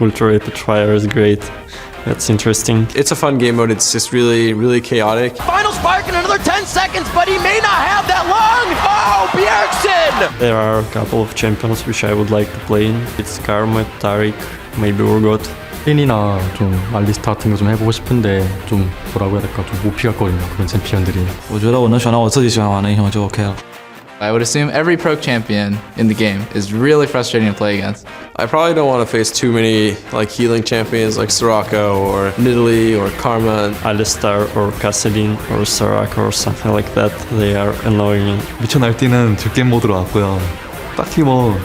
Ultra Rapid Fire is great. That's interesting. It's a fun game mode. It's just really chaotic. Final spark in another 10 seconds, but he may not have that long. Oh, Bjergsen! There are a couple of champions which I would like to play in. It's Karma, Tariq, maybe Urgot. 핀이나 좀 알리스타 같은 거 좀 해보고 싶은데 좀 뭐라고 해야 될까 좀 못 피갔거든요 그런 챔피언들이. 我觉得我能选到我自己喜欢玩的英雄就 OK 了。 I would assume every pro champion in the game is really frustrating to play against. I probably don't want to face too many like healing champions like Soraka or Nidalee or Karma. Alistar or Kassadin or Soraka or something like that. They are annoying. 미쳐 날뛰는 즐겜 모드로 왔고요. 딱히 뭐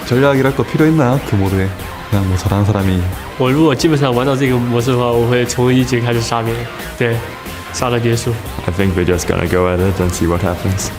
전략이랄 거 필요했나 그 모드에 그냥 뭐 잘하는 사람이. 我如果基本上玩到这个模式的话，我会从1级开始杀别人，对，杀到结束。 I think we're just gonna go at it and see what happens.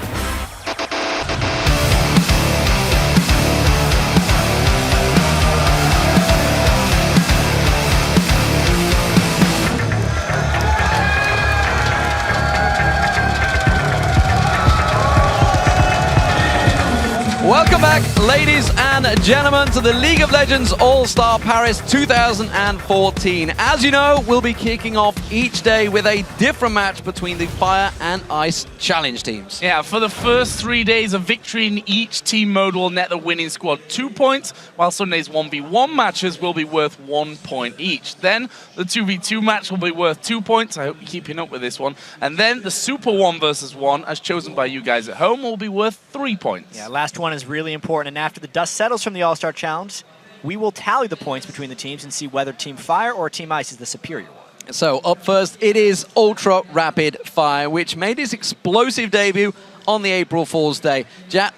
Welcome back, ladies and gentlemen, to the League of Legends All-Star Paris 2014. As you know, we'll be kicking off each day with a different match between the Fire and Ice Challenge teams. Yeah, for the first 3 days, a victory in each team mode will net the winning squad 2 points, while Sunday's 1v1 matches will be worth 1 point each. Then the 2v2 match will be worth 2 points. I hope you're keeping up with this one. And then the Super 1 versus 1, as chosen by you guys at home, will be worth 3 points. Yeah, last one is really important, and after the dust settles from the All-Star Challenge, we will tally the points between the teams and see whether Team Fire or Team Ice is the superior one. So up first, it is Ultra Rapid Fire, which made its explosive debut on the April Fool's Day. Jack,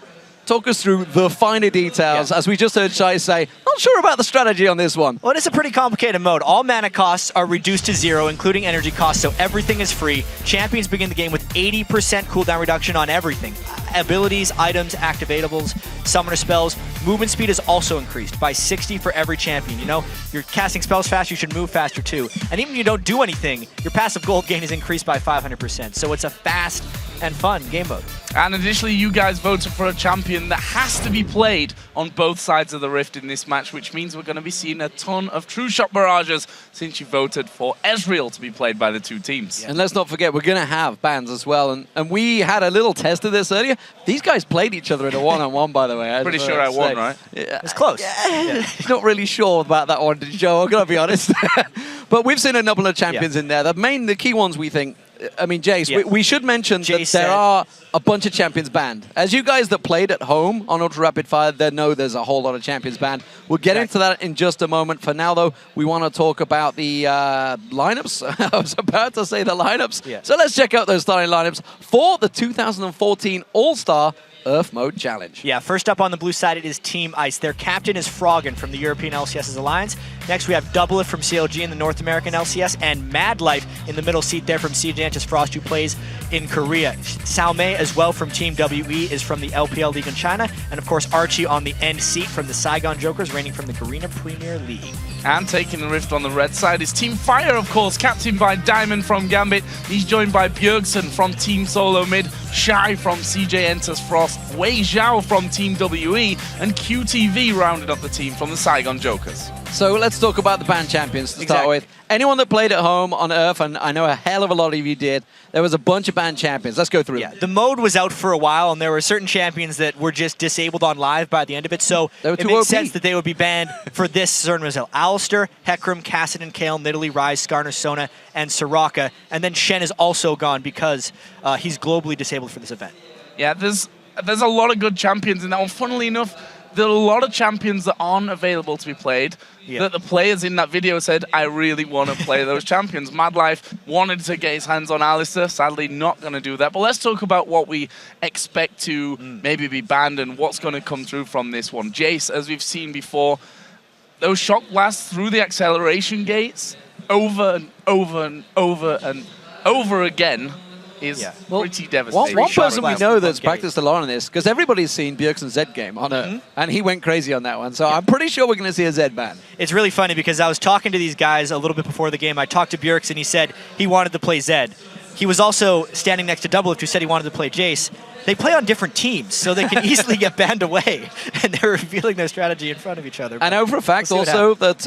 talk us through the finer details. As we just heard Shai say, not sure about the strategy on this one. Well, it is a pretty complicated mode. All mana costs are reduced to 0, including energy costs, so everything is free. Champions begin the game with 80% cooldown reduction on everything. Abilities, items, activatables, summoner spells. Movement speed is also increased by 60 for every champion. You know, you're casting spells fast, you should move faster too. And even if you don't do anything, your passive gold gain is increased by 500%. So it's a fast and fun game mode. And additionally, you guys voted for a champion that has to be played on both sides of the rift in this match, which means we're going to be seeing a ton of true shot barrages since you voted for Ezreal to be played by the two teams. And let's not forget, we're going to have bans as well. And we had a little test of this earlier. These guys played each other in a one-on-one, by the way. Pretty sure I won, right? Yeah. It's close. Yeah. Not really sure about that one, Joe, I'm going to be honest. But we've seen a couple of champions in there. The key ones we think, I mean, Jace, we should mention that there are a bunch of champions banned. As you guys that played at home on Ultra Rapid Fire, they know there's a whole lot of champions banned. We'll get into that in just a moment. For now, though, we want to talk about the lineups. I was about to say the lineups. Yeah. So let's check out those starting lineups for the 2014 All-Star Earth Mode Challenge. Yeah, first up on the blue side, it is Team Ice. Their captain is Froggen from the European LCS's Alliance. Next, we have Doublelift from CLG in the North American LCS, and Mad Life in the middle seat there from Sejantis Frost, who plays in Korea. Xiaomei as well from Team WE is from the LPL League in China, and of course Archie on the end seat from the Saigon Jokers, reigning from the Korean Premier League. And taking the rift on the red side is Team Fire, of course, captained by Diamond from Gambit. He's joined by Bjergsen from Team Solo Mid, Shai from CJ Enters Frost, Wei Zhao from Team WE, and QTV rounded up the team from the Saigon Jokers. So let's talk about the band champions to start with. Anyone that played at home on Earth, and I know a hell of a lot of you did, there was a bunch of band champions. Let's go through them. The mode was out for a while, and there were certain champions that were just disabled on live by the end of it, so it makes sense that they would be banned for this certain result. Alistar, Hecarim, Kassadin, Kayle, Nidalee, Ryze, Skarner, Sona, and Soraka. And then Shen is also gone because he's globally disabled for this event. Yeah, there's a lot of good champions in that one. Funnily enough, there are a lot of champions that aren't available to be played, that the players in that video said, I really want to play those champions. Mad Life wanted to get his hands on Alistar, sadly not going to do that. But let's talk about what we expect to maybe be banned and what's going to come through from this one. Jace, as we've seen before, those shock blasts through the acceleration gates over and over and over and over again is pretty devastating. One person we know that's practiced a lot on this, because everybody's seen Bjergsen's Zed game on it, and he went crazy on that one. So I'm pretty sure we're going to see a Zed ban. It's really funny because I was talking to these guys a little bit before the game. I talked to Bjergsen, he said he wanted to play Zed. He was also standing next to Doublelift, who said he wanted to play Jace. they play on different teams, so they can easily get banned away, and they're revealing their strategy in front of each other. I know for a fact we'll also that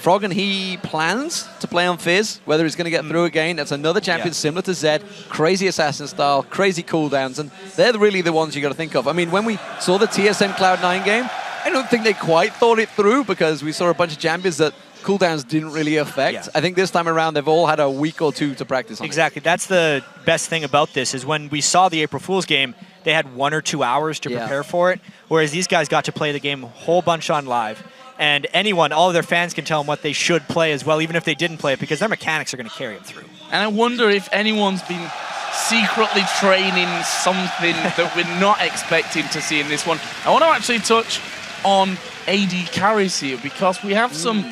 Froggen, he plans to play on Fizz, whether he's going to get through again. That's another champion similar to Zed, crazy assassin style, crazy cooldowns, and they're really the ones you got to think of. I mean, when we saw the TSM Cloud9 game, I don't think they quite thought it through because we saw a bunch of champions that cooldowns didn't really affect. Yeah. I think this time around they've all had a week or two to practice on. Exactly. That's the best thing about this is when we saw the April Fool's game, they had 1 or 2 hours to prepare for it, whereas these guys got to play the game a whole bunch on live. And anyone, all of their fans can tell them what they should play as well, even if they didn't play it, because their mechanics are going to carry them through. And I wonder if anyone's been secretly training something that we're not expecting to see in this one. I want to actually touch on AD carries here because we have some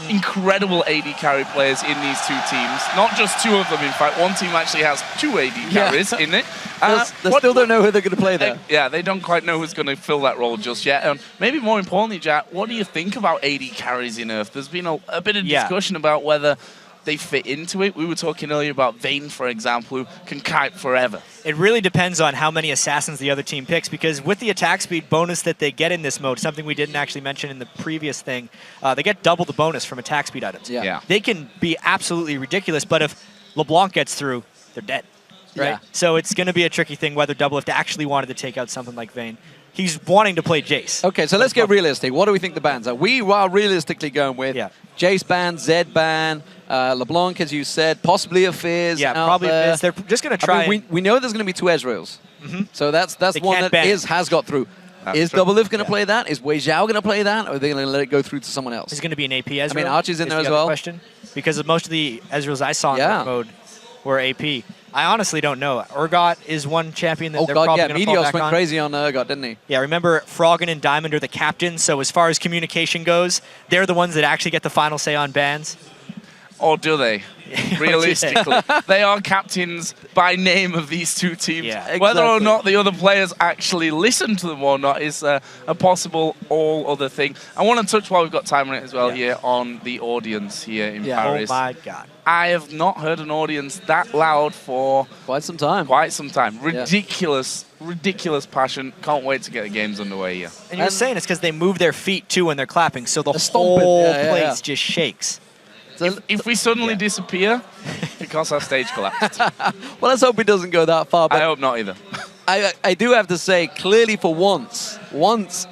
incredible AD carry players in these two teams. Not just 2 of them, in fact. One team actually has 2 AD carries in it. They still don't know who they're going to play there. They don't quite know who's going to fill that role just yet. Maybe more importantly, Jack, what do you think about AD carries in URF? There's been a bit of discussion about whether they fit into it. We were talking earlier about Vayne, for example, who can kite forever. It really depends on how many assassins the other team picks, because with the attack speed bonus that they get in this mode, something we didn't actually mention in the previous thing, they get double the bonus from attack speed items. Yeah. They can be absolutely ridiculous, but if LeBlanc gets through, they're dead. Right? Yeah. So it's going to be a tricky thing whether Doublelift actually wanted to take out something like Vayne. He's wanting to play Jace. Okay, so let's get realistic. What do we think the bans are? We are realistically going with Jace ban, Zed ban, LeBlanc, as you said, possibly a Fizz. Yeah, probably a Fizz. They're just going to try. I mean, we know there's going to be 2 Ezreals. So that's one that has got through. Is Doublelift going to play that? Is Wei Zhao going to play that? Or are they going to let it go through to someone else? Is going to be an AP Ezreal? I mean, Archie's in there as the well. Question, because most of the Ezreals I saw in that mode were AP. I honestly don't know. Urgot is one champion that they're probably going to fall Meteos back went on. crazy on Urgot, didn't he? Yeah, remember Froggen and Diamond are the captains, so as far as communication goes, they're the ones that actually get the final say on bans. Or do they? Realistically. They are captains by name of these 2 teams. Yeah, exactly. Whether or not the other players actually listen to them or not is a possible all other thing. I want to touch, while we've got time on it as well here, on the audience here in Paris. Oh my God. I have not heard an audience that loud for quite some time. Ridiculous, ridiculous passion. Can't wait to get the games underway here. And you're saying it's because they move their feet too when they're clapping, so the whole place just shakes. If we suddenly disappear, because our stage collapsed. Well, let's hope it doesn't go that far. But I hope not either. I do have to say, clearly for once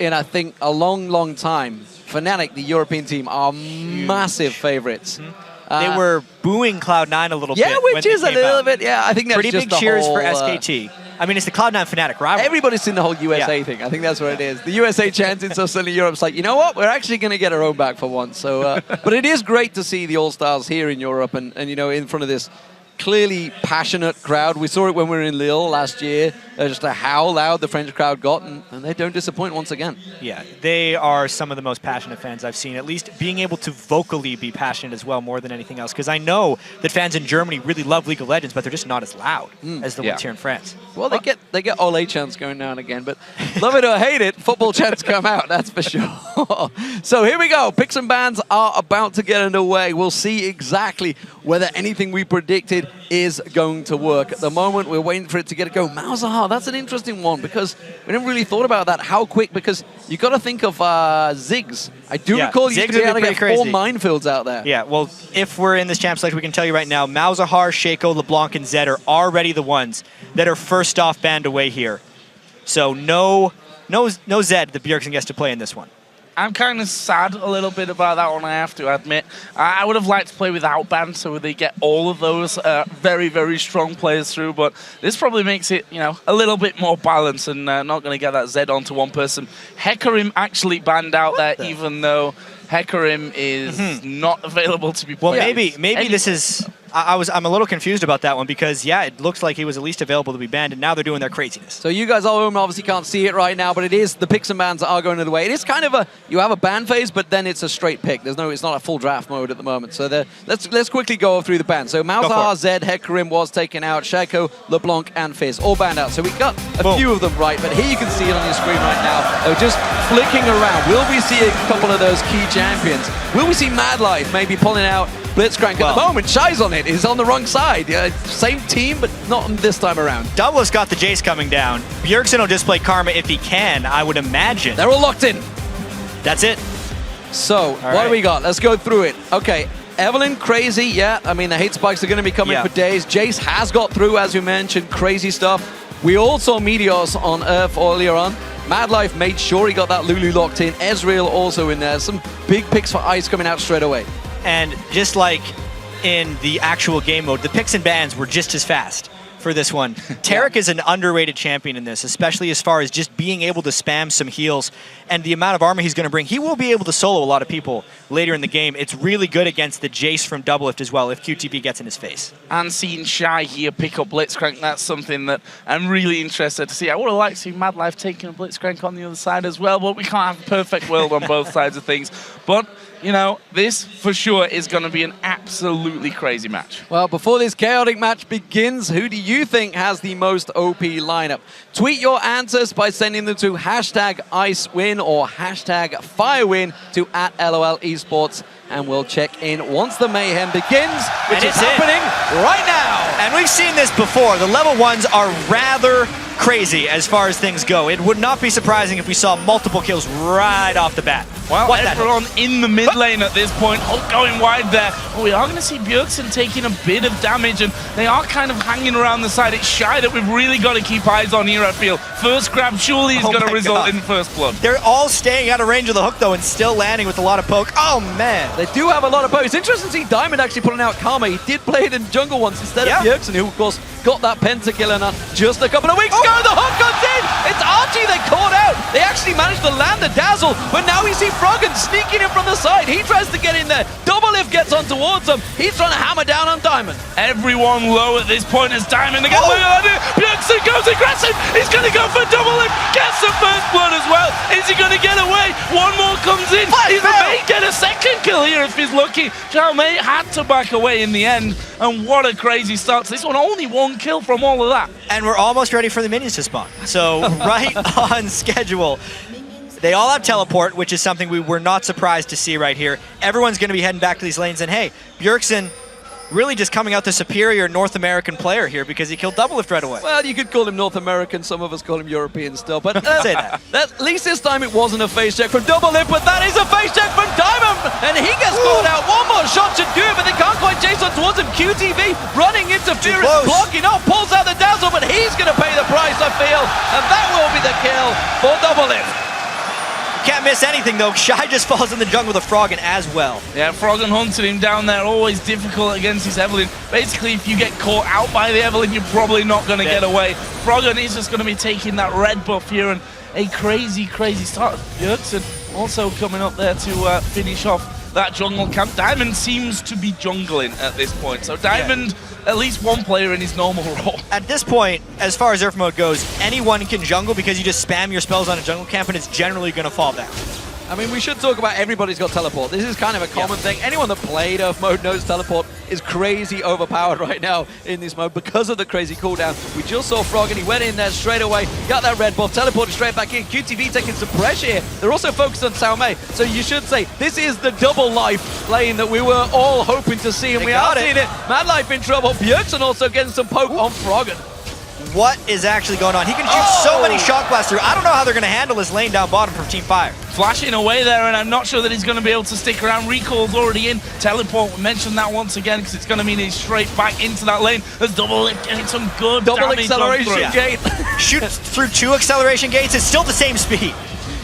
in, I think, a long, long time, Fnatic, the European team, are massive favorites. They were booing Cloud9 a little bit. Yeah, which is a little bit, I think that's pretty just big cheers whole, for SKT. I mean, it's the Cloud9 Fnatic rivalry. Everybody's seen the whole USA thing. I think that's what it is. The USA chanting, so suddenly Europe's like, you know what? We're actually going to get our own back for once. So, but it is great to see the All-Stars here in Europe and you know, in front of this clearly passionate crowd. We saw it when we were in Lille last year, just how loud the French crowd got, and they don't disappoint once again. Yeah, they are some of the most passionate fans I've seen, at least being able to vocally be passionate as well, more than anything else, because I know that fans in Germany really love League of Legends, but they're just not as loud as the ones here in France. Well, they get Ole chants going now and again, but love it or hate it, football chants come out, that's for sure. So here we go. Picks and bans are about to get underway. We'll see exactly whether anything we predicted is going to work. At the moment, we're waiting for it to get a go. Malzahar, that's an interesting one because we never really thought about that. How quick? Because you got to think of Ziggs. I do recall you used to be able to get 4 minefields out there. Yeah, well, if we're in this champ selection, we can tell you right now, Malzahar, Shaco, LeBlanc, and Zed are already the ones that are first off banned away here. So no Zed that Bjergsen gets to play in this one. I'm kind of sad a little bit about that one, I have to admit. I would have liked to play without ban, so they get all of those very, very strong players through, but this probably makes it, you know, a little bit more balanced and not going to get that Zed onto one person. Hecarim actually banned out there, even though Hecarim is not available to be played. Well, maybe this is... I'm a little confused about that one because, yeah, it looks like he was at least available to be banned, and now they're doing their craziness. So you guys all home obviously can't see it right now, but it is the picks and bans that are going the way. It is kind of you have a ban phase, but then it's a straight pick. It's not a full draft mode at the moment. So let's quickly go through the bans. So Malzahar, Zed, Hecarim was taken out, Shaco, LeBlanc, and Fizz all banned out. So we got a few of them right, but here you can see it on your screen right now. They're just flicking around. Will we see a couple of those key champions? Will we see Mad Life maybe pulling out Blitzcrank at the moment. Shy's on it. He's on the wrong side. Same team, but not this time around. Double's got the Jace coming down. Bjergsen will display Karma if he can, I would imagine. They're all locked in. That's it. So, what do we got? Let's go through it. Okay, Evelyn, crazy, yeah. I mean, the hate spikes are going to be coming for days. Jace has got through, as you mentioned. Crazy stuff. We all saw Meteos on URF earlier on. Madlife made sure he got that Lulu locked in. Ezreal also in there. Some big picks for Ice coming out straight away. And just like in the actual game mode, the picks and bans were just as fast for this one. Taric is an underrated champion in this, especially as far as just being able to spam some heals and the amount of armor he's going to bring. He will be able to solo a lot of people later in the game. It's really good against the Jace from Doublelift as well if QTV gets in his face. And seeing Shy here pick up Blitzcrank, that's something that I'm really interested to see. I would have liked to see Madlife taking a Blitzcrank on the other side as well, but we can't have a perfect world on both sides of things. But you know, this for sure is going to be an absolutely crazy match. Well, before this chaotic match begins, who do you think has the most OP lineup? Tweet your answers by sending them to #IceWin or #FireWin to @LOLEsports, and we'll check in once the mayhem begins, which is happening right now. And we've seen this before. The level 1s are rather crazy as far as things go. It would not be surprising if we saw multiple kills right off the bat. Well, everyone in the mid lane at this point, going wide there. But we are going to see Bjergsen taking a bit of damage, and they are kind of hanging around the side. It's Shy that we've really got to keep eyes on here, I feel. First grab surely is going to result in first blood. They're all staying out of range of the hook, though, and still landing with a lot of poke. Oh, man. They do have a lot of poke. It's interesting to see Diamond actually putting out Karma. He did play it in jungle once instead of Bjergsen, who, of course, got that pentakill in just a couple of weeks ago. The hook comes in. It's Archie they caught out. They actually managed to land the dazzle, but now we see Froggen sneaking in from the side. He tries to get in there. Doublelift gets on towards him. He's trying to hammer down on Diamond. Everyone low at this point as Diamond again. Look at that. Bjergsen goes aggressive. He's going to go for Doublelift. Gets the first blood as well. Is he going to get away? One more comes in. He may get a second kill here if he's lucky. Zhao Mei had to back away in the end. And what a crazy start. This one only one kill from all of that. And we're almost ready for the minions to spawn. So right on schedule. They all have teleport, which is something we were not surprised to see right here. Everyone's going to be heading back to these lanes. And hey, Bjergsen really just coming out the superior North American player here because he killed Doublelift right away. Well, you could call him North American. Some of us call him European still. But say that. At least this time it wasn't a face check from Doublelift, but that is a face check from Diamond. And he gets caught out. One more shot should do it, but they can't quite chase on towards him. QTV running interference, blocking off, pulls out the dazzle, but he's going to pay the price, I feel. And that will be the kill for Doublelift. Can't miss anything, though. Shy just falls in the jungle with a Froggen as well. Yeah, Froggen hunted him down there. Always difficult against his Evelyn. Basically, if you get caught out by the Evelyn, you're probably not going to get away. Froggen is just going to be taking that red buff here, and a crazy, crazy start. Bjergsen also coming up there to finish off that jungle camp. Diamond seems to be jungling at this point. So Diamond, at least one player in his normal role. At this point, as far as URF mode goes, anyone can jungle because you just spam your spells on a jungle camp and it's generally going to fall down. I mean, we should talk about everybody's got teleport. This is kind of a common thing. Anyone that played URF mode knows teleport is crazy overpowered right now in this mode because of the crazy cooldown. We just saw Froggen. He went in there straight away, got that red buff, teleported straight back in. QTV taking some pressure here. They're also focused on Zhao Mei. So you should say this is the double life lane that we were all hoping to see, and we are seeing it. Madlife in trouble. Bjergsen also getting some poke on Froggen. What is actually going on? He can shoot so many shock blasts through. I don't know how they're going to handle this lane down bottom from Team Fire. Flashing away there, and I'm not sure that he's going to be able to stick around. Recall's already in. Teleport, we mentioned that once again because it's going to mean he's straight back into that lane. There's Doublelift getting some good double damage acceleration gate. Shoots through 2 acceleration gates. It's still the same speed.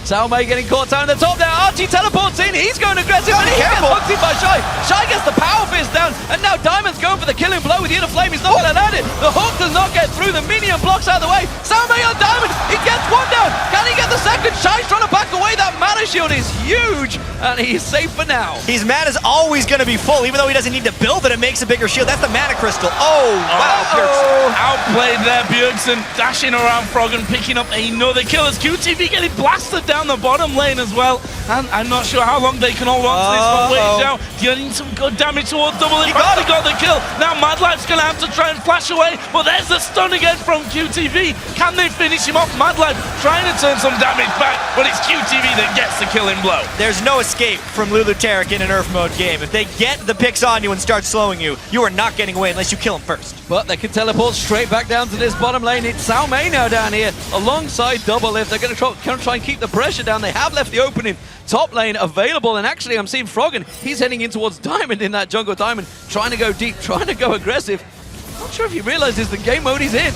Zhao Mei getting caught down at the top there. Archie teleports in. He's going aggressive, and he gets hooked in by Shy. Shy gets the power fist down, and now Diamond's going for the killing blow with the inner flame. He's not going to land it. The hook does not get through. The minion blocks out of the way. Zhao Mei on Diamond. He gets one down. Can he get the second? Shy's trying to back away. That mana shield is huge, and he's safe for now. His mana is always going to be full, even though he doesn't need to build it. It makes a bigger shield. That's the mana crystal. Oh, wow. Bjergsen. Outplayed there, Bjergsen dashing around Froggen, picking up another kill as QTV getting blasted down the bottom lane as well. And I'm not sure how long they can hold on to this one. Wait now, getting some good damage towards Doublelift. He got the kill. Now Madlife's going to have to try and flash away, but there's the stun again from QTV. Can they finish him off? Madlife trying to turn some damage back, but it's QTV that gets the killing blow. There's There's no escape from LoLstatsGG in an URF mode game. If they get the picks on you and start slowing you, you are not getting away unless you kill them first. But they can teleport straight back down to this bottom lane. It's Sao Mei now down here alongside Double Lift. They're going to try and keep the pressure down. They have left the opening top lane available. And actually, I'm seeing Froggen. He's heading in towards Diamond in that jungle. Diamond trying to go deep, trying to go aggressive. Not sure if he realizes the game mode he's in.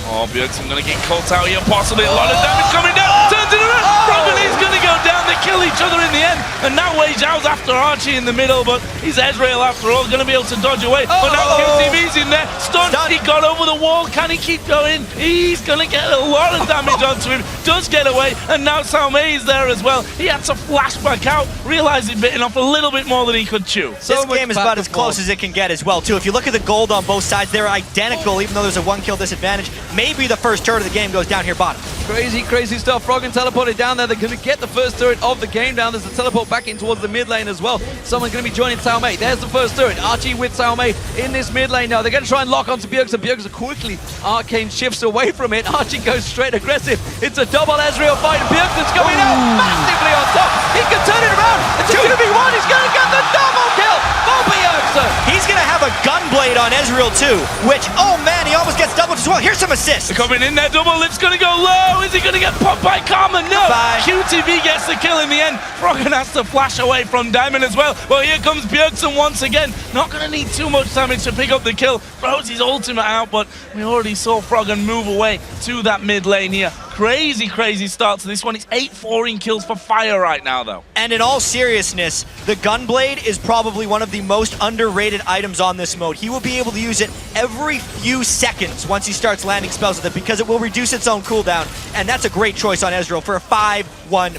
Oh, Bjergsen gonna get caught out here, possibly a lot of damage coming down. Turns it around. Froggen is gonna go down. They kill each other in the end. And now Wei Zhao's after Archie in the middle, but he's Ezreal after all, gonna be able to dodge away. But now QTV's in there. Stunned. He got over the wall. Can he keep going? He's gonna get a lot of damage onto him. Does get away. And now Sao Mei is there as well. He had to flash back out, realize he'd bitten off a little bit more than he could chew. This game is about as close as it can get as well, too. If you look at the gold on both sides, they're identical, even though there's a 1-kill disadvantage. Maybe the first turret of the game goes down here bottom. Crazy, crazy stuff. Froggen teleported down there. They're going to get the first turret of the game down. There's a teleport back in towards the mid lane as well. Someone's going to be joining Sao Mei. There's the first turret. Archie with Sao Mei in this mid lane now. They're going to try and lock onto Bjergsen. Bjergsen quickly arcane shifts away from it. Archie goes straight aggressive. It's a double Ezreal fight. Bjergsen's coming out massively on top. He can turn it around. It's 2v1. He's going to get the double kill for Bjergsen. He's going to have a gunblade on Ezreal too, which, oh man, he almost gets doubled as well. Here's some assists. They're coming in there. Double Lift's gonna go low. Is he gonna get popped by Karma? No. Bye. QTV gets the kill in the end. Froggen has to flash away from Diamond as well. Well, here comes Bjergsen once again. Not gonna need too much damage to pick up the kill. Throws his ultimate out, but we already saw Froggen move away to that mid lane here. Crazy, crazy start to this one. It's 8-4 in kills for Fire right now, though. And in all seriousness, the Gunblade is probably one of the most underrated items on this mode. He will be able to use it every few seconds once he starts landing spells with it because it will reduce its own cooldown, and that's a great choice on Ezreal for a 5-1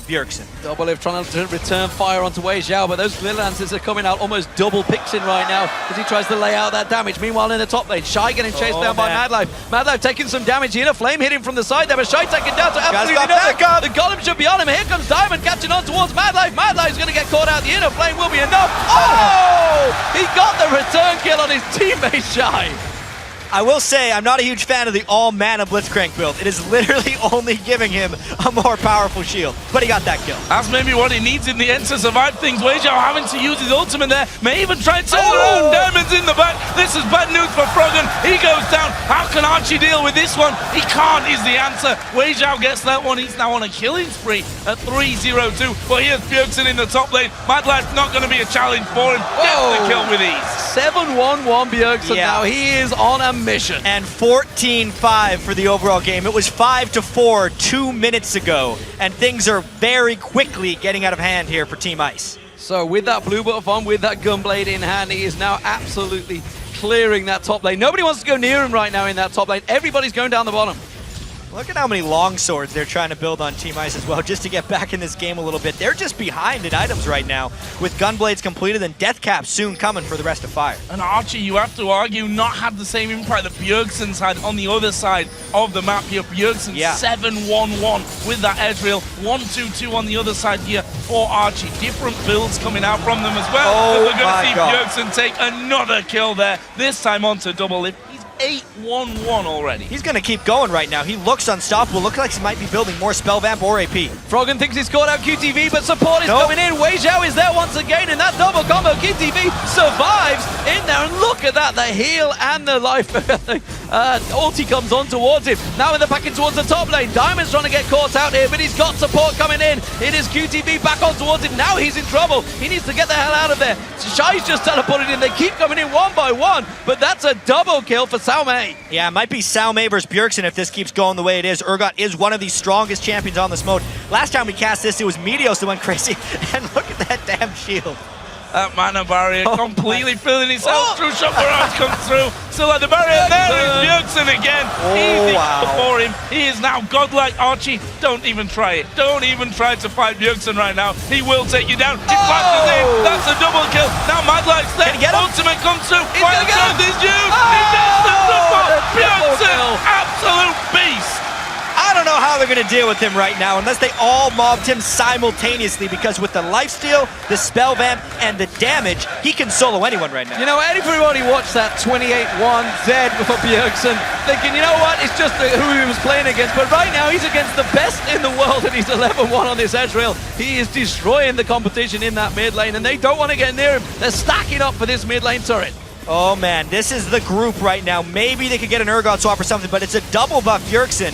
Bjergsen. Double Lift trying to return fire onto Wei Zhao, but those Glitter Lances are coming out almost double pixing right now as he tries to lay out that damage. Meanwhile, in the top lane, Shy getting chased down by Madlife. Madlife taking some damage here. A flame hitting from the side there, but Shy taking down to absolutely nothing. The Golem should be on him. Here comes Diamond catching on towards Madlife. Madlife's going to get caught out. The inner flame will be enough. Oh! He got the return kill on his teammate Shy. I will say, I'm not a huge fan of the all-mana Blitzcrank build. It is literally only giving him a more powerful shield, but he got that kill. That's maybe what he needs in the end to survive things. Wei Zhao having to use his ultimate there. May even try to turn around. Diamond's in the back. This is bad news for Froggen. He goes down. How can Archie deal with this one? He can't is the answer. Wei Zhao gets that one. He's now on a killing spree at 3-0-2. But here's Bjergsen in the top lane. Madlife's not going to be a challenge for him. Gets the kill with ease. 7-1-1 Bjergsen now. He is on a mission. And 14-5 for the overall game. It was 5-4 2 minutes ago, and things are very quickly getting out of hand here for Team Ice. So with that blue buff on, with that Gunblade in hand, he is now absolutely clearing that top lane. Nobody wants to go near him right now in that top lane. Everybody's going down the bottom. Look at how many long swords they're trying to build on Team Ice as well, just to get back in this game a little bit. They're just behind in items right now, with Gunblades completed and Death Cap soon coming for the rest of Fire. And Archie, you have to argue, not had the same impact that Bjergsen's had on the other side of the map here. Bjergsen 7-1-1 with that Ezreal, 1-2-2 on the other side here for Archie. Different builds coming out from them as well. Oh, we're going to see Bjergsen take another kill there, this time onto Double Lift. 8-1-1 already. He's going to keep going right now. He looks unstoppable. Looks like he might be building more Spell Vamp or AP. Froggen thinks he's caught out QTV, but support is coming in. Wei Zhao is there once again, and that double combo. QTV survives in there, and look at that. The heal and the life. Ulti comes on towards him. Now in the pack in towards the top lane. Diamond's trying to get caught out here, but he's got support coming in. It is QTV back on towards him. Now he's in trouble. He needs to get the hell out of there. Shy's just teleported in. They keep coming in one by one, but that's a double kill for Sao Mei. Yeah, it might be Sao Mei versus Bjergsen if this keeps going the way it is. Urgot is one of the strongest champions on this mode. Last time we cast this, it was Meteos that went crazy. And look at that damn shield. That mana barrier completely filling itself through. Shock Barrage comes through. Still at the barrier. There is Bjergsen again. Easy for him. He is now godlike. Archie, don't even try it. Don't even try to fight Bjergsen right now. He will take you down. He flashes in. That's a double kill. Now Madlife's there. Ultimate comes through. Fire Trap is used. He gets the double. Bjergsen, absolute beast. I don't know know how they're going to deal with him right now unless they all mobbed him simultaneously, because with the lifesteal, the spell vamp, and the damage, he can solo anyone right now. You know, everybody watched that 28-1 Zed for Bjergsen, thinking, you know what, it's just who he was playing against, but right now he's against the best in the world and he's 11-1 on this Ezreal. He is destroying the competition in that mid lane and they don't want to get near him. They're stacking up for this mid lane turret. Oh man, this is the group right now. Maybe they could get an Urgot swap or something, but it's a double buff Bjergsen,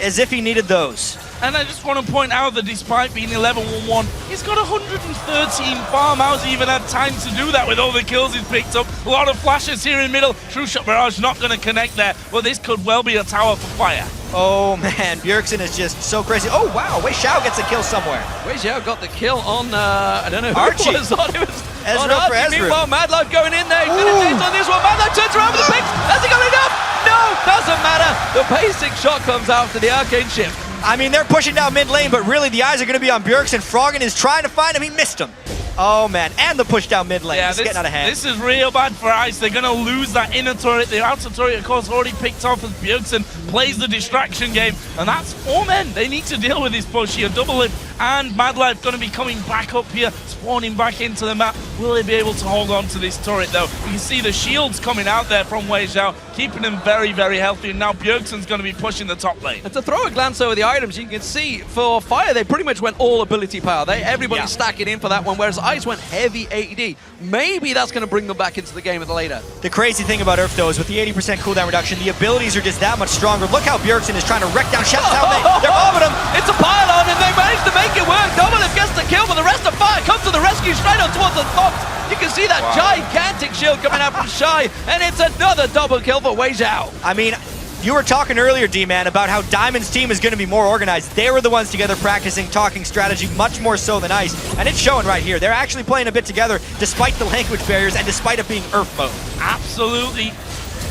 as if he needed those. And I just want to point out that despite being 11-1-1, he's got 113 farm. How's he even had time to do that with all the kills he's picked up? A lot of flashes here in middle. True Shot Barrage not going to connect there, but this could well be a tower for Fire. Oh man, Bjergsen is just so crazy. Oh wow, Wei Xiao gets a kill somewhere. Wei Xiao got the kill on, I don't know who Archie. it was on. It was Ezreal on for Archie. Ezreal. Meanwhile, Madlife going in there. He's going to chase on this one. Madlife turns around with the picks. Has he got enough? No, doesn't matter. The basic shot comes after the arcane shift. I mean, they're pushing down mid lane, but really the eyes are going to be on Bjergsen. Froggen is trying to find him. He missed him. Oh man, and the push down mid lane. Yeah, This is getting out of hand. This is real bad for Ice. They're going to lose that inner turret. The outer turret, of course, already picked off as Bjergsen plays the distraction game. And that's 4 men. They need to deal with this push here. Double Lift and Madlife going to be coming back up here, spawning back into the map. Will they be able to hold on to this turret, though? You can see the shields coming out there from Wei Xiao, keeping him very, very healthy. And now Bjergsen's going to be pushing the top lane. And to throw a glance over the items, you can see for Fire, they pretty much went all ability power. Everybody's stacking in for that one, whereas Ice went heavy AD. Maybe that's going to bring them back into the game a little later. The crazy thing about URF, though, is with the 80% cooldown reduction, the abilities are just that much stronger. Look how Bjergsen is trying to wreck down Shep's They're mobbing him. It's a pylon, and they managed to make it work. Doublelift gets the kill, but the rest of Fire comes to the rescue straight on towards the Fox. You can see that gigantic shield coming out from Shy, and it's another double kill for Wei Xiao. I mean, you were talking earlier, D-Man, about how Diamond's team is going to be more organized. They were the ones together practicing, talking strategy, much more so than Ice. And it's showing right here. They're actually playing a bit together, despite the language barriers and despite it being URF mode. Absolutely.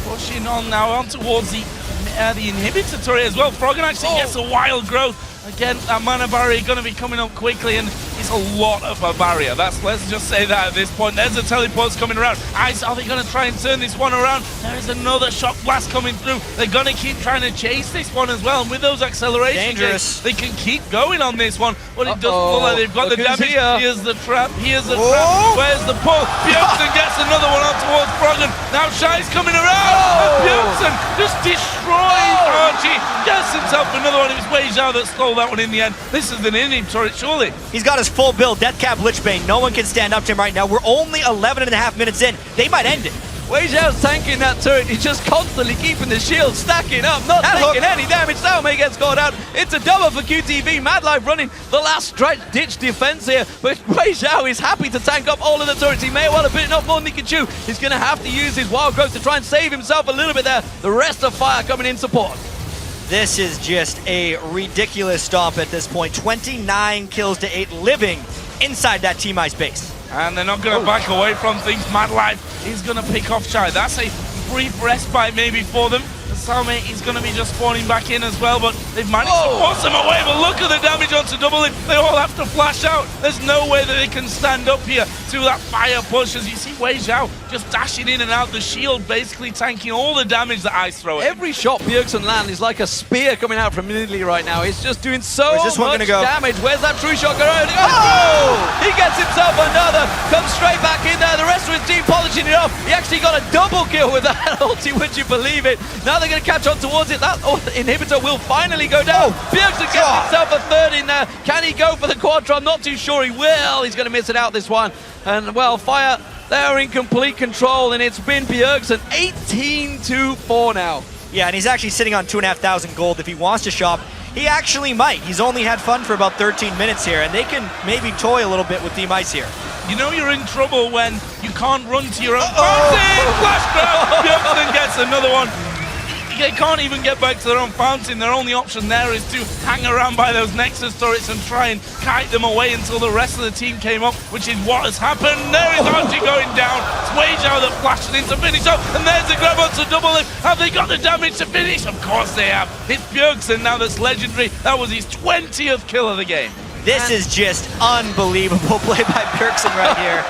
Pushing on now on towards the inhibitor turret as well. Froggen actually gets a wild growth. Again, that mana barrier going to be coming up quickly, and it's a lot of a barrier. Let's just say that at this point. There's a teleport's coming around. Ice, are they going to try and turn this one around? There is another shock blast coming through. They're going to keep trying to chase this one as well. And with those acceleration gains, they can keep going on this one. But it doesn't look like they've got the damage. Here's the trap. Here's the trap. Where's the pull? Bjergsen gets another one on towards Froggen. Now Shy's coming around. And Bjergsen just destroys Archie. Gets himself another one. It was Wei Xiao that stole that one in the end. This is an in-him turret, surely. He's got his full build, Death Cap Lichbane. No one can stand up to him right now. We're only 11.5 minutes in. They might end it. Wei Xiao's tanking that turret. He's just constantly keeping the shield stacking up, not taking any damage. Xiaomei gets caught out. It's a double for QTV. Madlife running the last ditch defense here, but Wei Xiao is happy to tank up all of the turrets. He may well have bitten off more than he can chew. He's going to have to use his wild growth to try and save himself a little bit there. The rest of Fire coming in support. This is just a ridiculous stomp at this point. 29 kills to 8 living inside that Team Ice base. And they're not going to back away from things. Madlife is going to pick off Shy. That's a brief respite maybe for them. Xiaomei is going to be just spawning back in as well, but they've managed to force them away. But look at the damage onto Double Lift. They all have to flash out. There's no way that they can stand up here to that fire push. As you see Wei Xiao just dashing in and out, the shield basically tanking all the damage that Ice throw at him. Every shot Bjergsen lands is like a spear coming out from Italy right now. He's just doing so much damage. Where's that true shot going? He gets himself another. Comes straight back in there. The rest of his team polishing it off. He actually got a double kill with that ulti, would you believe it? Now they're going to catch on towards it. That inhibitor will finally go down. Bjergsen gets himself a third in there. Can he go for the quadra? I'm not too sure he will. He's going to miss it out this one. And well, Fire, they're in complete control, and it's been Bjergsen 18-4 now. Yeah, and he's actually sitting on 2,500 gold. If he wants to shop, he actually might. He's only had fun for about 13 minutes here, and they can maybe toy a little bit with Team Ice here. You know you're in trouble when you can't run to your own fountain. Flash grab. Bjergsen gets another one. They can't even get back to their own fountain. Their only option there is to hang around by those Nexus turrets and try and kite them away until the rest of the team came up, which is what has happened. There is Archie going down. It's Wei Xiao that flashed in to finish up, and there's the grab onto Double Lift. Have they got the damage to finish? Of course they have. It's Bjergsen now that's legendary. That was his 20th kill of the game. This is just unbelievable play by Bjergsen right here.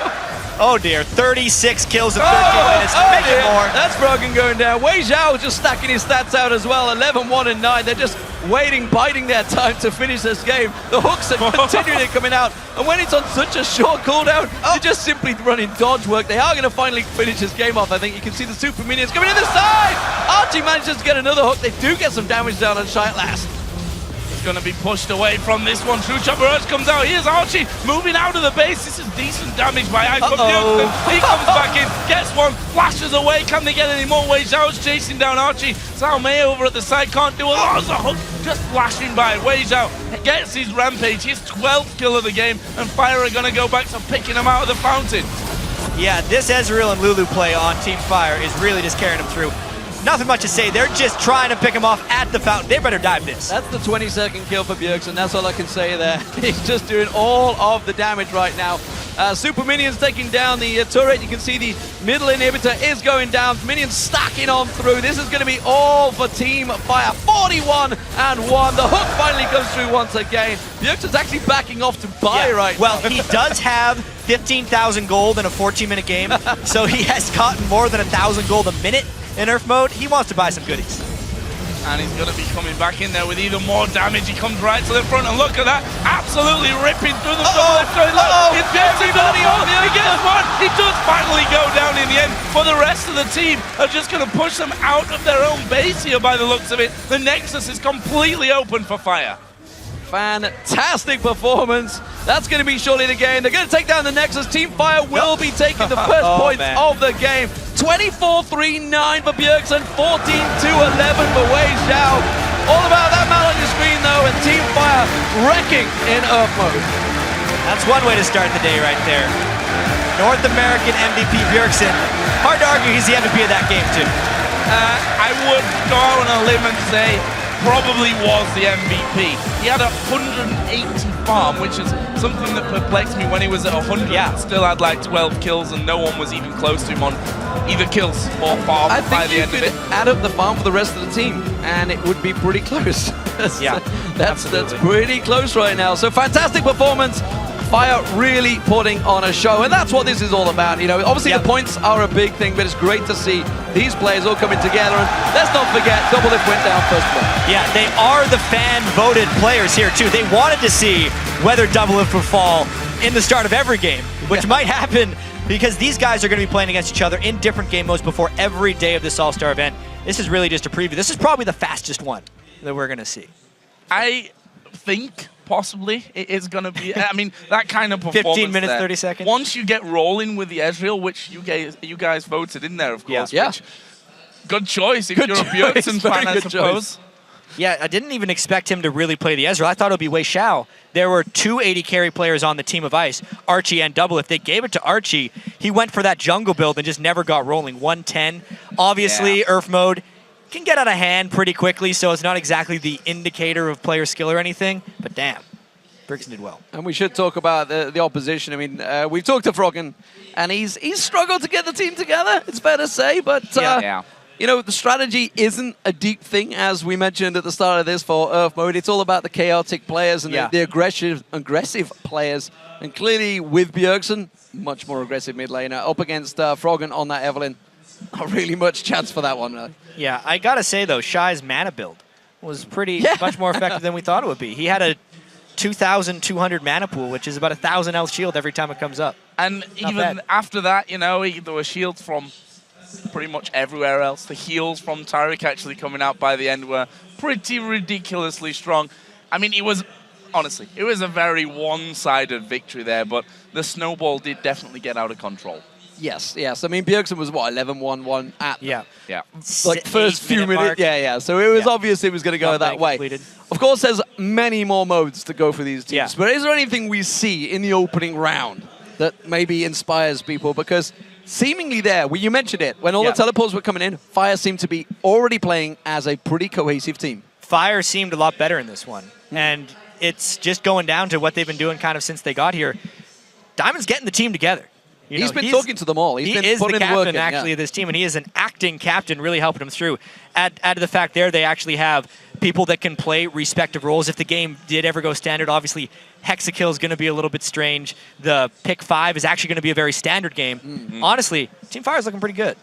Oh dear, 36 kills in 13 minutes. Make it more. That's Froggen going down. Wei Zhao just stacking his stats out as well. 11, 1, and 9. They're just waiting, biding their time to finish this game. The hooks are continually coming out. And when it's on such a short cooldown, they're just simply running dodge work. They are going to finally finish this game off. I think you can see the super minions coming in the side. Archie manages to get another hook. They do get some damage down on Shy at last. Going to be pushed away from this one. True Chopper Urge comes out. Here's Archie moving out of the base. This is decent damage by Ice from Bjergsen. He comes back in, gets one, flashes away. Can they get any more? Wei Zhao's chasing down Archie. Sao Mei over at the side can't do a lot. There's a hook just flashing by. Wei Zhao gets his rampage, his 12th kill of the game, and Fire are going to go back to picking him out of the fountain. Yeah, this Ezreal and Lulu play on Team Fire is really just carrying them through. Nothing much to say. They're just trying to pick him off at the fountain. They better dive this. That's the 22nd kill for Bjergsen. That's all I can say there. He's just doing all of the damage right now. Super Minions taking down the turret. You can see the middle inhibitor is going down. Minions stacking on through. This is going to be all for Team Fire. 41 and 1. The hook finally comes through once again. Bjergsen's actually backing off to buy right well, now. He does have 15,000 gold in a 14-minute game, so he has gotten more than 1,000 gold a minute in URF mode. He wants to buy some goodies. And he's going to be coming back in there with even more damage. He comes right to the front, and look at that. Absolutely ripping through the double. It's Bjergsen, he gets one. He does finally go down in the end. But the rest of the team are just going to push them out of their own base here by the looks of it. The Nexus is completely open for Fire. Fantastic performance. That's going to be surely the game. They're going to take down the Nexus. Team Fire will be taking the first points of the game. 24-3-9 for Bjergsen, 14-11 for Wei Zhao. All about that man on your screen though, and Team Fire wrecking in URF mode. That's one way to start the day right there. North American MVP Bjergsen. Hard to argue he's the MVP of that game too. I would go out on a limb and say probably was the MVP. He had 180 farm, which is something that perplexed me when he was at 100. Yeah. Still had like 12 kills and no one was even close to him on either kills or farm by the end of it. I think you could add up the farm for the rest of the team and it would be pretty close. That's pretty close right now. So fantastic performance. Fire really putting on a show, and that's what this is all about. You know, obviously the points are a big thing, but it's great to see these players all coming together. And let's not forget, Doublelift went down first blood. Yeah, they are the fan-voted players here too. They wanted to see whether Doublelift would fall in the start of every game, which might happen because these guys are going to be playing against each other in different game modes before every day of this All-Star event. This is really just a preview. This is probably the fastest one that we're going to see. I think possibly it is going to be, I mean, that kind of performance 15 minutes, there. 30 seconds. Once you get rolling with the Ezreal, which you guys voted in there, of course. Yeah. Which, good choice if you're a Bjergsen fan, I suppose. Yeah, I didn't even expect him to really play the Ezreal. I thought it would be Wei Zhao. There were two 80 carry players on the team of Ice, Archie and Doublelift. They gave it to Archie. He went for that jungle build and just never got rolling. 110. Obviously, URF mode can get out of hand pretty quickly, so it's not exactly the indicator of player skill or anything, but damn, Bjergsen did well. And we should talk about the opposition. I mean, we've talked to Froggen, and he's struggled to get the team together, it's fair to say, but you know, the strategy isn't a deep thing, as we mentioned at the start of this for URF mode. It's all about the chaotic players and the aggressive players, and clearly with Bjergsen, much more aggressive mid laner, up against Froggen on that Evelyn. Not really much chance for that one. Yeah, I gotta say though, Shy's mana build was much more effective than we thought it would be. He had a 2,200 mana pool, which is about 1,000 health shield every time it comes up. And Not even bad. after that, you know, there were shields from pretty much everywhere else. The heals from Tariq actually coming out by the end were pretty ridiculously strong. I mean, honestly, it was a very one-sided victory there, but the snowball did definitely get out of control. Yes. I mean, Bjergsen was, what, 11-1-1 at like first few minutes. Yeah. So it was obvious it was going to go that way. Completed. Of course, there's many more modes to go for these teams. But is there anything we see in the opening round that maybe inspires people? Because seemingly you mentioned it, when all the teleports were coming in, Fire seemed to be already playing as a pretty cohesive team. Fire seemed a lot better in this one. And it's just going down to what they've been doing kind of since they got here. Diamond's getting the team together. He's been talking to them all. He's been is the putting captain, work in, actually, of this team, and he is an acting captain, really helping him through. Add to the fact there, they actually have people that can play respective roles. If the game did ever go standard, obviously, Hexakill is going to be a little bit strange. The pick 5 is actually going to be a very standard game. Honestly, Team Fire is looking pretty good.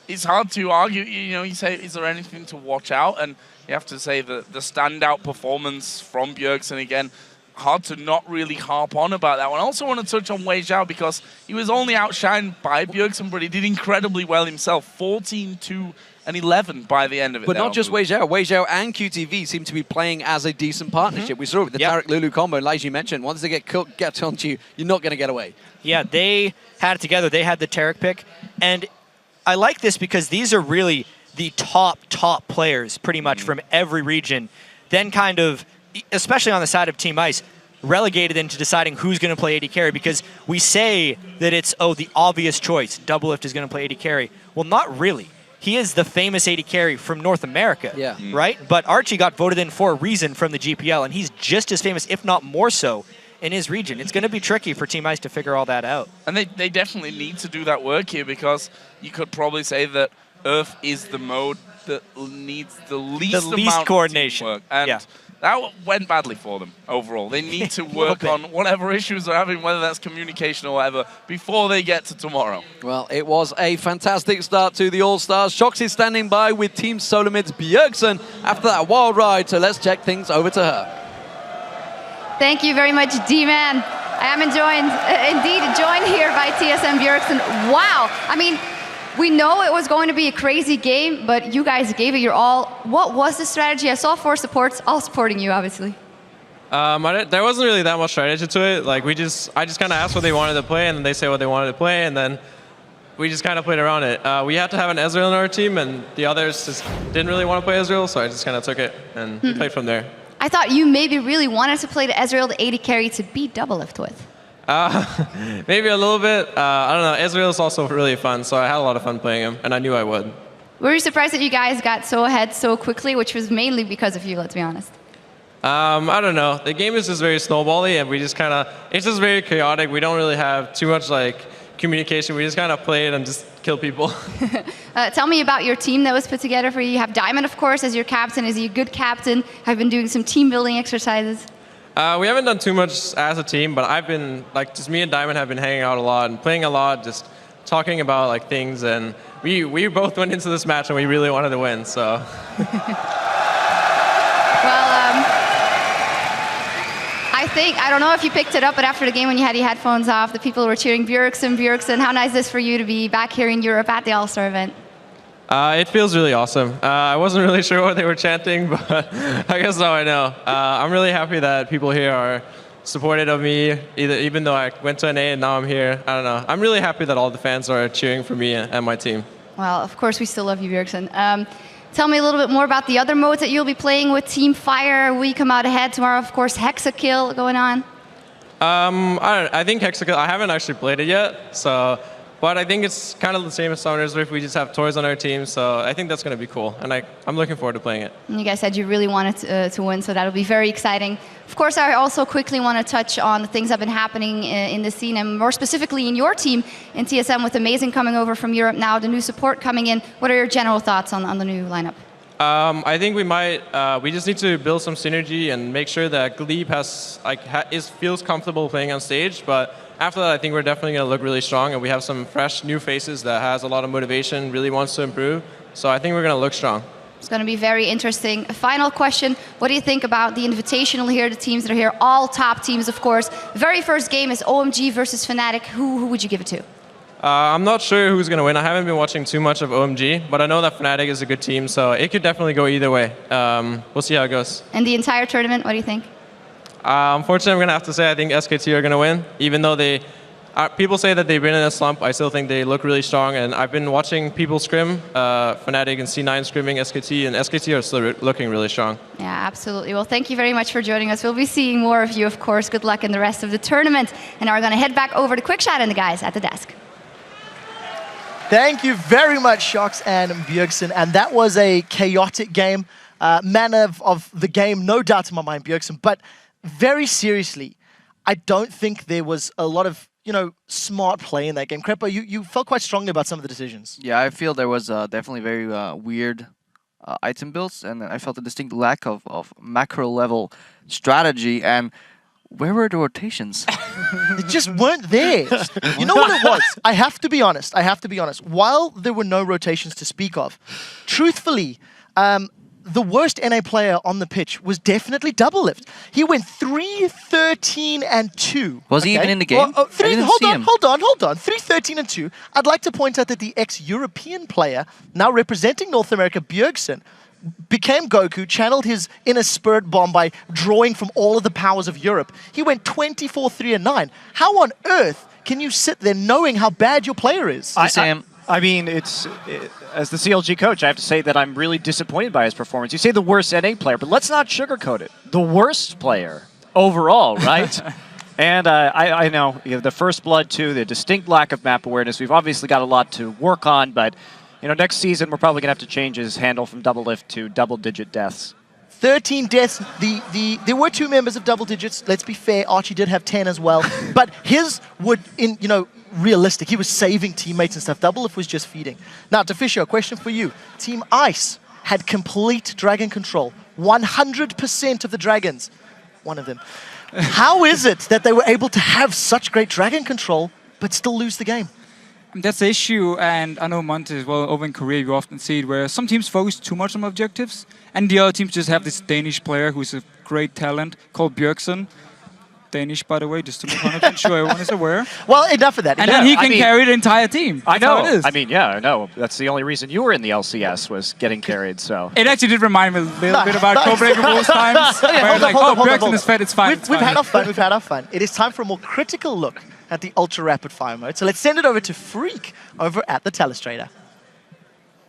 It's hard to argue. You say, is there anything to watch out? And you have to say the standout performance from Bjergsen again. Hard to not really harp on about that one. I also want to touch on Wei Zhao because he was only outshined by Bjergsen, but he did incredibly well himself. 14-2 and 11 by the end of it. But not just Wei Zhao and QTV seem to be playing as a decent partnership. We saw it with the Taric Lulu combo, and like you mentioned, once they get onto you, you're not going to get away. Yeah, they had it together. They had the Taric pick. And I like this because these are really the top players pretty much from every region. Then kind of, especially on the side of Team Ice, relegated into deciding who's going to play AD carry because we say that it's, the obvious choice. Doublelift is going to play AD carry. Well, not really. He is the famous AD carry from North America, right? But Archie got voted in for a reason from the GPL, and he's just as famous, if not more so, in his region. It's going to be tricky for Team Ice to figure all that out. And they definitely need to do that work here because you could probably say that URF is the mode that needs the least amount coordination. Of work. And that went badly for them overall. They need to work on whatever issues they're having, whether that's communication or whatever, before they get to tomorrow. Well, it was a fantastic start to the All-Stars. Shox is standing by with Team Solomid's Bjergsen after that wild ride, so let's check things over to her. Thank you very much, D-Man. I am indeed joined here by TSM Bjergsen. Wow. I mean, we know it was going to be a crazy game, but you guys gave it your all. What was the strategy? I saw 4 supports, all supporting you, obviously. There wasn't really that much strategy to it. Like I just kind of asked what they wanted to play, and then they say what they wanted to play, and then we just kind of played around it. We had to have an Ezreal in our team, and the others just didn't really want to play Ezreal, so I just kind of took it and we played from there. I thought you maybe really wanted to play the Ezreal, the AD carry, to beat Doublelift with. Maybe a little bit. I don't know. Ezreal is also really fun, so I had a lot of fun playing him, and I knew I would. Were you surprised that you guys got so ahead so quickly, which was mainly because of you, let's be honest? I don't know. The game is just very snowbally, and we just kind of, it's just very chaotic. We don't really have too much communication. We just kind of play it and just kill people. Tell me about your team that was put together for you. You have Diamond, of course, as your captain. Is he a good captain? Have been doing some team building exercises? We haven't done too much as a team, but I've been, just me and Diamond have been hanging out a lot and playing a lot, just talking about things, and we both went into this match and we really wanted to win, so. I don't know if you picked it up, but after the game when you had your headphones off, the people were cheering Bjergsen, Bjergsen. How nice is this for you to be back here in Europe at the All-Star event? It feels really awesome. I wasn't really sure what they were chanting, but I guess now I know. I'm really happy that people here are supportive of me, even though I went to NA and now I'm here. I don't know. I'm really happy that all the fans are cheering for me and my team. Well, of course, we still love you, Bjergsen. Tell me a little bit more about the other modes that you'll be playing with Team Fire. Will you come out ahead tomorrow? Of course, Hexakill going on. I think Hexakill, I haven't actually played it yet, but I think it's kind of the same as Summoners Rift. We just have toys on our team, so I think that's going to be cool. And I'm looking forward to playing it. And you guys said you really wanted to win, so that'll be very exciting. Of course, I also quickly want to touch on the things that have been happening in the scene, and more specifically in your team in TSM with Amazing coming over from Europe now, the new support coming in. What are your general thoughts on the new lineup? I think we just need to build some synergy and make sure that Glebe feels comfortable playing on stage, but after that, I think we're definitely going to look really strong, and we have some fresh new faces that has a lot of motivation, really wants to improve. So I think we're going to look strong. It's going to be very interesting. A final question. What do you think about the Invitational here, the teams that are here? All top teams, of course. The very first game is OMG versus Fnatic. Who would you give it to? I'm not sure who's going to win. I haven't been watching too much of OMG, but I know that Fnatic is a good team, so it could definitely go either way. We'll see how it goes. And the entire tournament, what do you think? Unfortunately, I'm going to have to say I think SKT are going to win. Even though people say that they've been in a slump, I still think they look really strong. And I've been watching people scrim, Fnatic and C9 scrimming SKT, and SKT are still looking really strong. Yeah, absolutely. Well, thank you very much for joining us. We'll be seeing more of you, of course. Good luck in the rest of the tournament. And now we're going to head back over to Quickshot and the guys at the desk. Thank you very much, Shox and Bjergsen. And that was a chaotic game. Man of the game, no doubt in my mind, Bjergsen. But very seriously, I don't think there was a lot of smart play in that game. Crepo, you felt quite strongly about some of the decisions. Yeah, I feel there was definitely very weird item builds, and I felt a distinct lack of macro level strategy. And where were the rotations? They just weren't there. You know what it was? I have to be honest. While there were no rotations to speak of, truthfully, the worst NA player on the pitch was definitely Doublelift. He went 3-13-2. Was he even in the game? Hold on. 3-13-2. I'd like to point out that the ex-European player, now representing North America, Bjergsen, became Goku, channeled his inner spirit bomb by drawing from all of the powers of Europe. He went 24-3-9. How on earth can you sit there knowing how bad your player is? I mean, as the CLG coach, I have to say that I'm really disappointed by his performance. You say the worst NA player, but let's not sugarcoat it. The worst player overall, right? And I know the First Blood too, the distinct lack of map awareness. We've obviously got a lot to work on, but next season we're probably gonna have to change his handle from Doublelift to double-digit deaths. 13 deaths. There were 2 members of double digits. Let's be fair, Archie did have 10 as well. But his would, realistic. He was saving teammates and stuff. Doublelift was just feeding. Now, Deficio, a question for you. Team Ice had complete dragon control. 100% of the dragons. One of them. How is it that they were able to have such great dragon control but still lose the game? That's the issue, and I know Monte as well, over in Korea you often see it where some teams focus too much on objectives, and the other teams just have this Danish player who's a great talent called Bjergsen. Danish, by the way, just to be 100% sure everyone is aware. Well, enough of that. And then he can carry the entire team. That's how it is. I mean, yeah, I know. That's the only reason you were in the LCS was getting carried, so. It actually did remind me a little bit about Codebreaker Rules times. Where Bjergsen is fed, it's fine. We've had our fun. It is time for a more critical look at the ultra rapid fire mode. So let's send it over to Freak over at the Telestrator.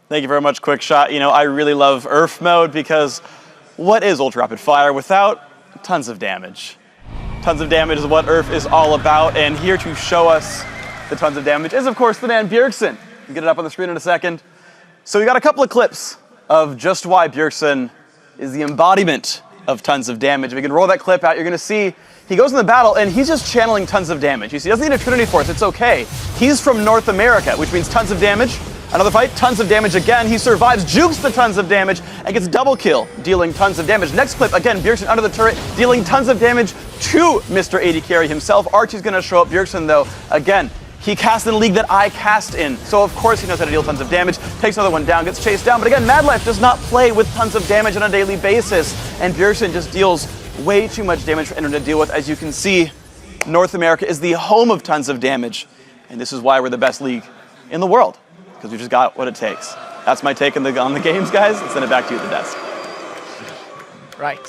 Thank you very much, Quick Shot. I really love URF mode because what is ultra rapid fire without tons of damage? Tons of damage is what URF is all about, and here to show us the tons of damage is, of course, the man Bjergsen. We'll get it up on the screen in a second. So we got a couple of clips of just why Bjergsen is the embodiment of tons of damage. If we can roll that clip out, you're going to see he goes in the battle, and he's just channeling tons of damage. You see, he doesn't need a Trinity Force. It's okay. He's from North America, which means tons of damage. Another fight, tons of damage again. He survives, jukes the tons of damage, and gets double kill, dealing tons of damage. Next clip, again, Bjergsen under the turret, dealing tons of damage to Mr. AD Carry himself. Archie's going to show up. Bjergsen, though, again, he cast in a league that I cast in. So, of course, he knows how to deal tons of damage. Takes another one down, gets chased down. But again, Madlife does not play with tons of damage on a daily basis. And Bjergsen just deals way too much damage for anyone to deal with. As you can see, North America is the home of tons of damage. And this is why we're the best league in the world. Because we just got what it takes. That's my take on the games, guys. Let's send it back to you at the desk. Right.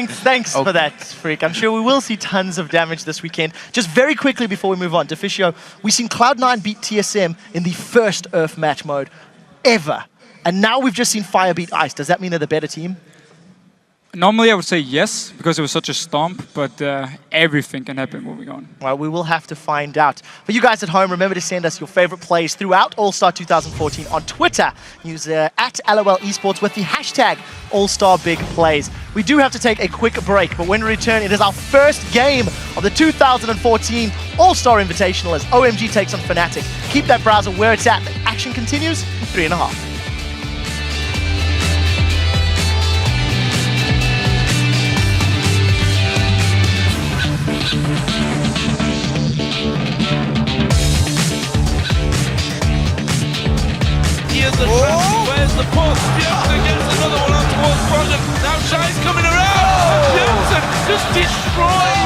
Thanks for that, Freak. I'm sure we will see tons of damage this weekend. Just very quickly before we move on, Deficio, we've seen Cloud9 beat TSM in the first URF match mode ever. And now we've just seen Fire beat Ice. Does that mean they're the better team? Normally I would say yes, because it was such a stomp, but everything can happen moving on. Well, we will have to find out. For you guys at home, remember to send us your favorite plays throughout All-Star 2014 on Twitter. Use at LOL Esports with the hashtag AllStarBigPlays. We do have to take a quick break, but when we return, it is our first game of the 2014 All-Star Invitational as OMG takes on Fnatic. Keep that browser where it's at. The action continues in 3.5. Here's the trap. Where's the post? Bjergsen gets another one on towards Brogdon. Now Shai's coming around. Bjergsen just destroyed